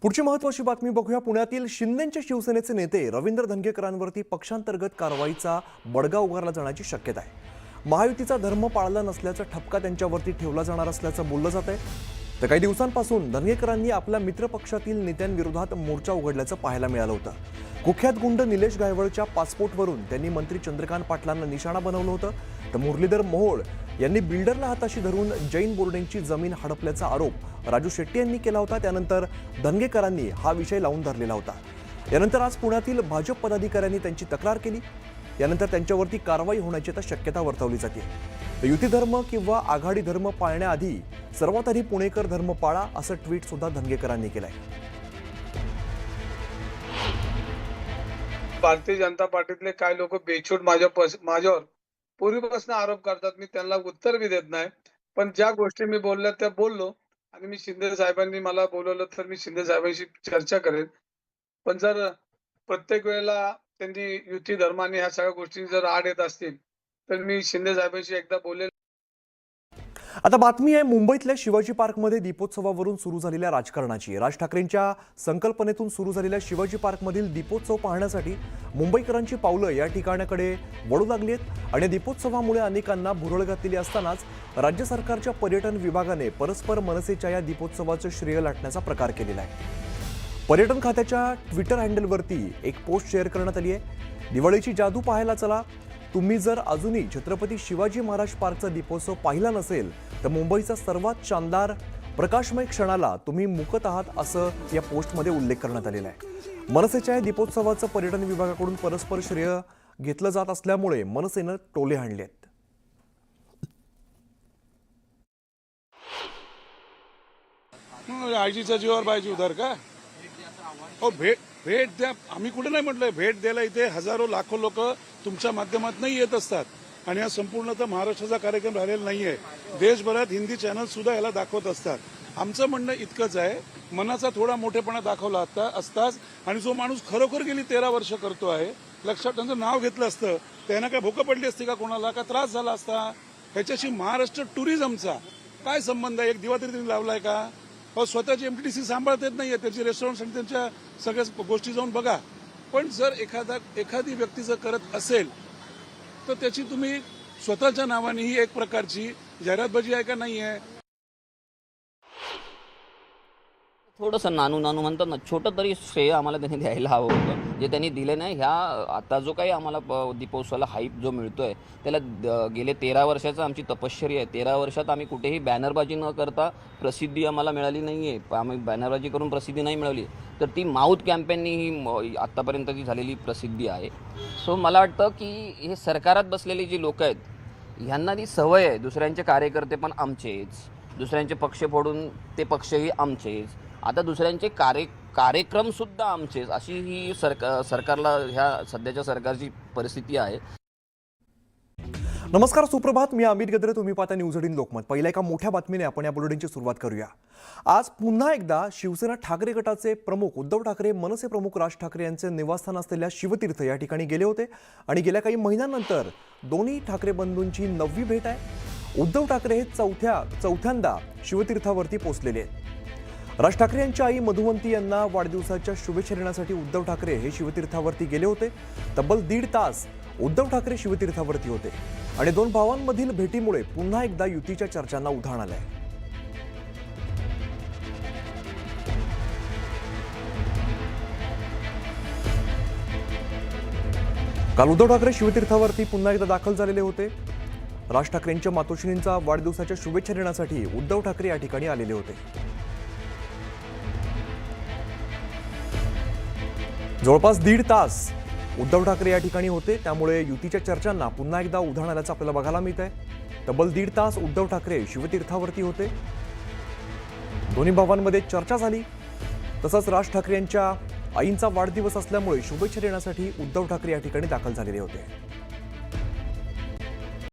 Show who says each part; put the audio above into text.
Speaker 1: पुढची महत्त्वाची बातमी बघूया। पुण्यातील शिंदेंचे शिवसेनेचे नेते रवींद्र धंगेकरांवरती पक्षांतर्गत कारवाईचा बडगा उगारला जाण्याची शक्यता आहे। महायुतीचा धर्म पाळला नसल्याचा ठपका त्यांच्यावरती ठेवला जाणार असल्याचं बोललं जात आहे। तर काही दिवसांपासून धंगेकरांनी आपल्या मित्रपक्षातील नेत्यांविरोधात मोर्चा उघडल्याचं पाहायला मिळालं होतं। कुख्यात गुंड निलेश गायवळच्या पासपोर्टवरून त्यांनी मंत्री चंद्रकांत पाटलांना निशाणा बनवलं होतं। तर मुरलीधर मोहोळ यांनी बिल्डरला हाताशी धरून जैन बोर्डेंची जमीन हडपल्याचा आरोप राजू शेट्टी यांनी केला होता। त्यानंतर धंगेकरांनी हा विषय लावून धरलेला होता। यानंतर आज पुण्यातील भाजप पदाधिकाऱ्यांनी त्यांची तक्रार केली। यानंतर त्यांच्यावरती कारवाई होण्याची आता शक्यता वर्तवली जाते। युती धर्म किंवा आघाडी धर्म पाळण्याआधी सर्वात आधी पुणेकर धर्म पाळा असं ट्विट सुद्धा धंगेकरांनी केलंय।
Speaker 2: भारतीय जनता पार्टीतले काय लोक बेछूट माझ्यावर पूर्वीपासून आरोप करतात। मी त्यांना उत्तर बी देत नाही, पण ज्या गोष्टी मी बोलल्या त्या बोललो आणि मी शिंदे साहेबांनी मला बोलवलं तर मी शिंदे साहेबांशी चर्चा करेन। पण जर प्रत्येक वेळेला त्यांनी युती धर्माने ह्या सगळ्या गोष्टी जर आड येत असतील तर मी शिंदे साहेबांशी एकदा बोलेल।
Speaker 1: आता बातमी आहे मुंबईतल्या शिवाजी पार्कमध्ये दीपोत्सवावरून सुरू झालेल्या राजकारणाची। राज ठाकरेंच्या संकल्पनेतून सुरू झालेल्या शिवाजी पार्कमधील दीपोत्सव पाहण्यासाठी मुंबईकरांची पावलं या ठिकाणाकडे वळू लागली आहेत आणि दीपोत्सवामुळे अनेकांना भुरळ घातलेली असतानाच राज्य सरकारच्या पर्यटन विभागाने परस्पर मनसेच्या या दीपोत्सवाचं श्रेय लाटण्याचा प्रकार केलेला आहे। पर्यटन खात्याच्या ट्विटर हँडलवरती एक पोस्ट शेअर करण्यात आली आहे। दिवाळीची जादू पाहायला चला। तुम्ही जर अजूनही छत्रपती शिवाजी महाराज पार्कचा दीपोत्सव पाहिला नसेल तर मुंबईचा सर्वात शानदार प्रकाशमय क्षणाला तुम्ही मुकत आहात असं या पोस्टमध्ये उल्लेख करण्यात आलेला आहे। मनसेच्या या दीपोत्सवाचं पर्यटन विभागाकडून परस्पर श्रेय घेतलं जात असल्यामुळे मनसेनं टोले हाणले आहेत।
Speaker 3: आजीचा जीवावर पाहिजे उधार का? हो, भेट द्या। आम्ही कुठे नाही म्हटलंय, भेट द्यायला इथे हजारो लाखो लोक तुमच्या माध्यमातून येत असतात आणि हा संपूर्ण तर महाराष्ट्राचा कार्यक्रम राहिलेला नाहीये। देशभरात हिंदी चॅनल सुद्धा याला दाखवत असतात। आमचं म्हणणं इतकंच आहे, मनाचा थोडा मोठेपणा दाखवला असताच आणि जो माणूस खरोखर गेली 13 वर्ष करतो आहे, लक्षात त्यांचं नाव घेतलं असतं त्यांना काय भूक पडली असती का? कोणाला का त्रास झाला असता? ह्याच्याशी महाराष्ट्र टुरिझमचा काय संबंध आहे? एक दिवा तरी त्यांनी लावलाय का? स्वतःची एमटीडीसी सांभाळता येत नाहीये, त्याची रेस्टॉरंट आणि त्यांच्या सगळ्या गोष्टी जाऊन बघा। पण जर एखादी व्यक्ती जर करत असेल तर त्याची तुम्ही स्वतःच्या नावाने ही एक प्रकारची जाहिरातबाजी आहे का नाही आहे?
Speaker 4: थोडंसं नानू म्हणतात ना, छोटं तरी श्रेय आम्हाला त्यांनी द्यायला हवं होतं, जे त्यांनी दिले नाही। ह्या आता जो काही आम्हाला दीपोत्सवाला हाईप जो मिळतोय त्याला गेले 13 वर्षाचं आमची तपश्चर्या आहे। 13 वर्षात आम्ही कुठेही बॅनरबाजी न करता प्रसिद्धी आम्हाला मिळाली नाही आहे। आम्ही बॅनरबाजी करून प्रसिद्धी नाही मिळवली, तर ती माऊथ कॅम्पेननी ही आत्तापर्यंतची झालेली प्रसिद्धी आहे। सो मला वाटतं की हे सरकारात बसलेली जी लोक आहेत ह्यांना ती सवय आहे, दुसऱ्यांचे कार्यकर्ते पण आमचेच, दुसऱ्यांचे पक्ष फोडून ते पक्षही आमचेच, आता दुसऱ्यांचे कार्यक्रम सुद्धा आमचेच, अशी ही सरकारला ह्या सध्याच्या सरकारची परिस्थिती आहे।
Speaker 1: नमस्कार, सुप्रभात। मी अमित गद्रे, तुम्ही पाहता न्यूज 18 लोकमत। पहिल्या एका मोठ्या बातमीने आपण या बुलेटिनची सुरुवात करूया। आज पुन्हा एकदा शिवसेना ठाकरे गटाचे प्रमुख उद्धव ठाकरे मनसे प्रमुख राज ठाकरे यांचे निवासस्थान असलेल्या शिवतीर्थ या ठिकाणी गेले होते आणि गेल्या काही महिन्यांनंतर दोन्ही ठाकरे बंधूंची 9वी भेट आहे। उद्धव ठाकरे हे चौथ्यांदा शिवतीर्थावरती पोहोचलेले आहेत। राज ठाकरे यांच्या आई मधुवंती यांना वाढदिवसाच्या शुभेच्छा देण्यासाठी उद्धव ठाकरे हे शिवतीर्थावरती गेले होते। तब्बल 1.5 तास उद्धव ठाकरे शिवतीर्थावरती होते आणि दोन भावांमधील भेटीमुळे पुन्हा एकदा युतीच्या चर्चांना उधाण आलंय। काल उद्धव ठाकरे शिवतीर्थावरती पुन्हा एकदा दाखल झालेले होते। राज ठाकरेंच्या मातोश्रींचा वाढदिवसाच्या शुभेच्छा देण्यासाठी उद्धव ठाकरे या ठिकाणी आलेले होते। जवळपास 1.5 तास उद्धव ठाकरे या ठिकाणी होते, त्यामुळे युतीच्या चर्चांना पुन्हा एकदा उधाण आल्याचं आपल्याला बघायला मिळत आहे। तब्बल 1.5 तास उद्धव ठाकरे शिवतीर्थावरती होते, दोन्ही भावांमध्ये चर्चा झाली। तसंच राज ठाकरे यांच्या आईंचा वाढदिवस असल्यामुळे शुभेच्छा देण्यासाठी उद्धव ठाकरे या ठिकाणी दाखल झालेले होते।